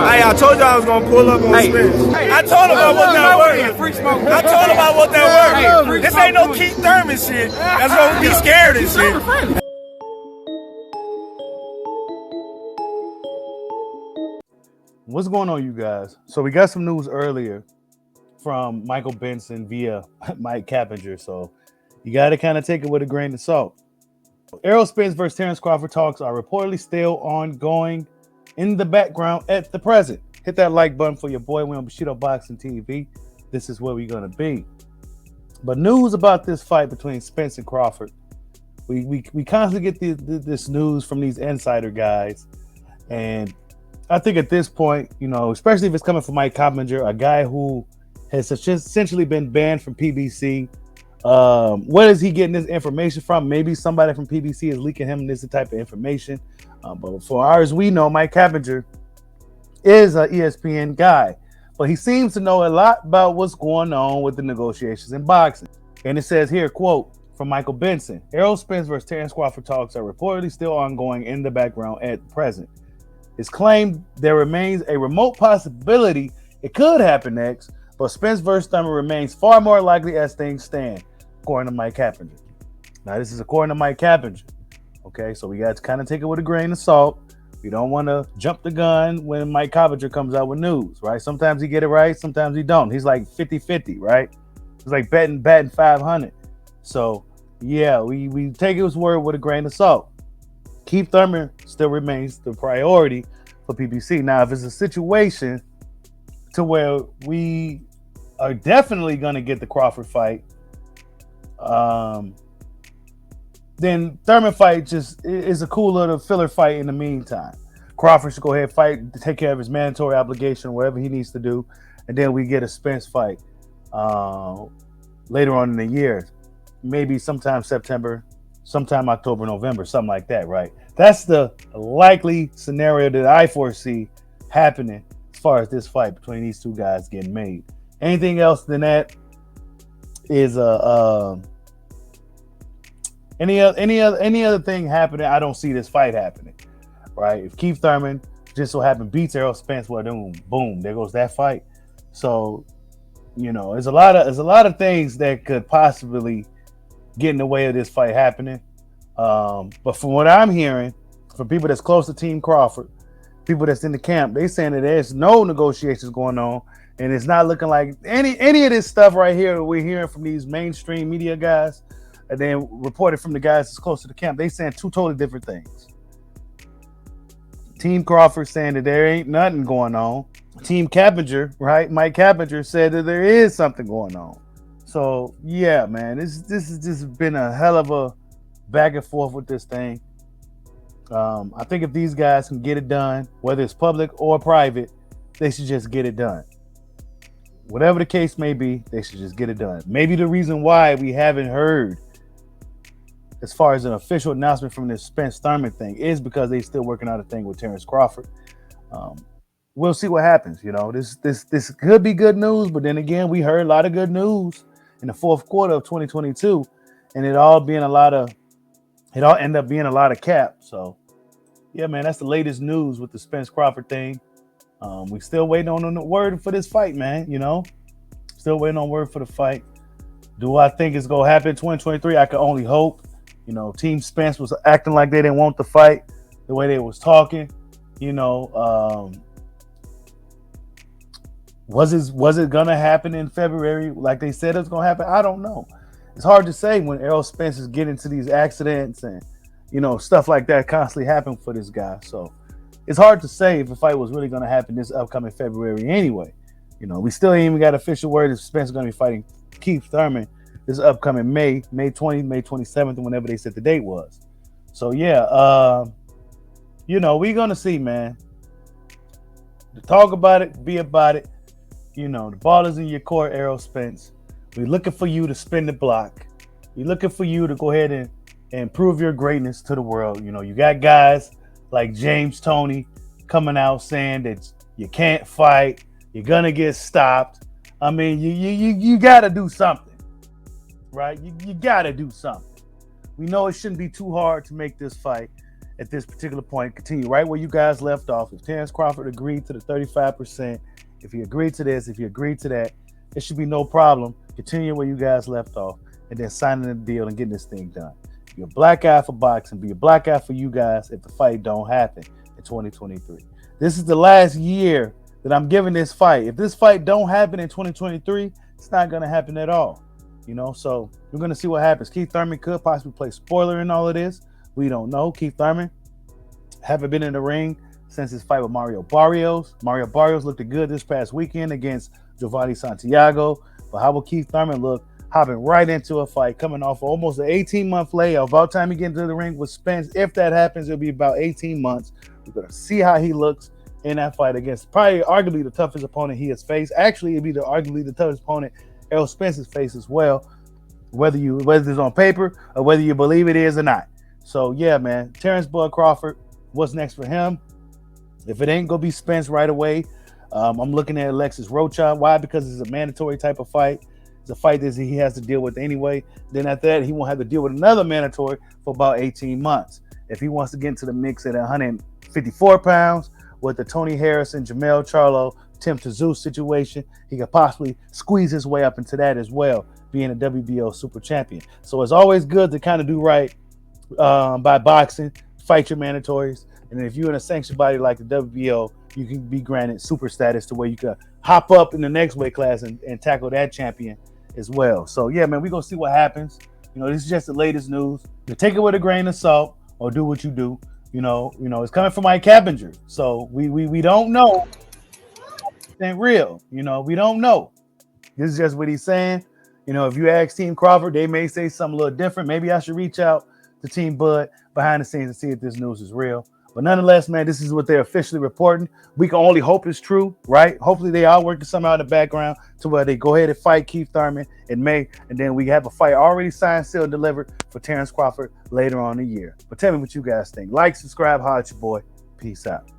Hey, I told you I was gonna pull up on Spence. I told him I want that work. I told him I want that work. This ain't no Keith Thurman shit. That's gonna be scared and shit. What's going on, you guys? So we got some news earlier from Michael Benson via Mike Cappinger. So you got to kind of take it with a grain of salt. Errol Spence versus Terence Crawford talks are reportedly still ongoing in the background at the present. Hit that like button for your boy. We on Bushido Boxing TV. This is where we're going to be. But news about this fight between Spence and Crawford. We constantly get this news from these insider guys. And I think at this point, you know, especially if it's coming from Mike Coppinger, a guy who has essentially been banned from PBC. Where is he getting this information from? Maybe somebody from PBC is leaking him this type of information. But for ours, we know Mike Coppinger is an ESPN guy, but he seems to know a lot about what's going on with the negotiations in boxing. And it says here, quote, from Michael Benson, Errol Spence versus Terence Crawford talks are reportedly still ongoing in the background at present. It's claimed there remains a remote possibility it could happen next, but Spence versus Thurman remains far more likely as things stand, according to Mike Cappinger. Now, this is according to Mike Cappinger. Okay, so we got to kind of take it with a grain of salt. We don't want to jump the gun when Mike Cappinger comes out with news, right? Sometimes he get it right, sometimes he don't. He's like 50-50, right? It's like batting 500. So, yeah, we take his word with a grain of salt. Keith Thurman still remains the priority for PBC. Now, if it's a situation to where we are definitely going to get the Crawford fight, then Thurman fight just is a cool little filler fight in the meantime. Crawford should go ahead and fight to take care of his mandatory obligation, whatever he needs to do, and then we get a Spence fight later on in the year, maybe sometime September, sometime October, November, something like that, right? That's the likely scenario that I foresee happening as far as this fight between these two guys getting made. Anything else than that is any other thing happening. I don't see this fight happening, right? If Keith Thurman just so happened beats Errol Spence, well, then boom, there goes that fight. So, you know, there's a lot of things that could possibly get in the way of this fight happening. But from what I'm hearing from people that's close to Team Crawford, people that's in the camp, they saying that there's no negotiations going on, and it's not looking like any of this stuff right here that we're hearing from these mainstream media guys, and then reported from the guys that's close to the camp. They saying two totally different things. Team Crawford saying that there ain't nothing going on. Team Cappinger, right? Mike Cappinger said that there is something going on. So yeah, man, this has just been a hell of a back and forth with this thing. I think if these guys can get it done, whether it's public or private, they should just get it done. Whatever the case may be, they should just get it done. Maybe the reason why we haven't heard as far as an official announcement from this Spence Thurman thing is because they're still working out a thing with Terence Crawford. We'll see what happens. You know, this could be good news, but then again, we heard a lot of good news in the fourth quarter of 2022, and it all ended up being a lot of cap. So, yeah, man, that's the latest news with the Spence Crawford thing. We still waiting on the word for this fight, man. You know, still waiting on word for the fight. Do I think it's gonna happen in 2023? I can only hope. You know, Team Spence was acting like they didn't want the fight, the way they was talking. You know, was it gonna happen in February like they said it's gonna happen? I don't know. It's hard to say when Errol Spence is getting into these accidents and, you know, stuff like that constantly happen for this guy. So it's hard to say if the fight was really going to happen this upcoming February anyway. You know, we still ain't even got official word if Spence is going to be fighting Keith Thurman this upcoming May 20, May 27th, whenever they said the date was. So, yeah, you know, we're going to see, man. To talk about it, be about it. You know, the ball is in your court, Errol Spence. We're looking for you to spin the block. We're looking for you to go ahead and prove your greatness to the world. You know, you got guys like James Toney coming out saying that you can't fight, you're gonna get stopped. I mean, you gotta do something, right? You gotta do something. We know it shouldn't be too hard to make this fight. at this particular point. Continue right where you guys left off. If Terence Crawford agreed to the 35%, if he agreed to this, if he agreed to that, it should be no problem. Continue where you guys left off and then signing the deal and getting this thing done. Be a black eye for boxing. Be a black eye for you guys if the fight don't happen in 2023. This is the last year that I'm giving this fight. If this fight don't happen in 2023, it's not going to happen at all. So we're going to see what happens. Keith Thurman could possibly play spoiler in all of this. We don't know. Keith Thurman haven't been in the ring since his fight with Mario Barrios. Mario Barrios looked good this past weekend against Giovanni Santiago. But how will Keith Thurman look hopping right into a fight, coming off almost an 18-month layoff? About time he get into the ring with Spence. If that happens, it'll be about 18 months. We're going to see how he looks in that fight against probably arguably the toughest opponent he has faced. Actually, it'd be arguably the toughest opponent Errol Spence has faced as well, whether it's on paper or whether you believe it is or not. So, yeah, man, Terence Bud Crawford, what's next for him? If it ain't going to be Spence right away, I'm looking at Alexis Rocha. Why? Because it's a mandatory type of fight. It's a fight that he has to deal with anyway. Then after that, he won't have to deal with another mandatory for about 18 months. If he wants to get into the mix at 154 pounds with the Tony Harrison, Jamel Charlo, Tim Tszyu situation, he could possibly squeeze his way up into that as well, being a WBO super champion. So it's always good to kind of do right by boxing, fight your mandatories. And then if you're in a sanctioned body like the WBO, you can be granted super status to where you can hop up in the next weight class and tackle that champion as well. So, yeah, man, we're going to see what happens. This is just the latest news. You take it with a grain of salt or do what you do. It's coming from Mike Cappinger. So we don't know. It ain't real. We don't know. This is just what he's saying. If you ask Team Crawford, they may say something a little different. Maybe I should reach out to Team Bud behind the scenes and see if this news is real. But nonetheless, man, this is what they're officially reporting. We can only hope it's true, right? Hopefully they are working somehow in the background to where they go ahead and fight Keith Thurman in May. And then we have a fight already signed, sealed, delivered for Terence Crawford later on in the year. But tell me what you guys think. Like, subscribe, holler at your boy. Peace out.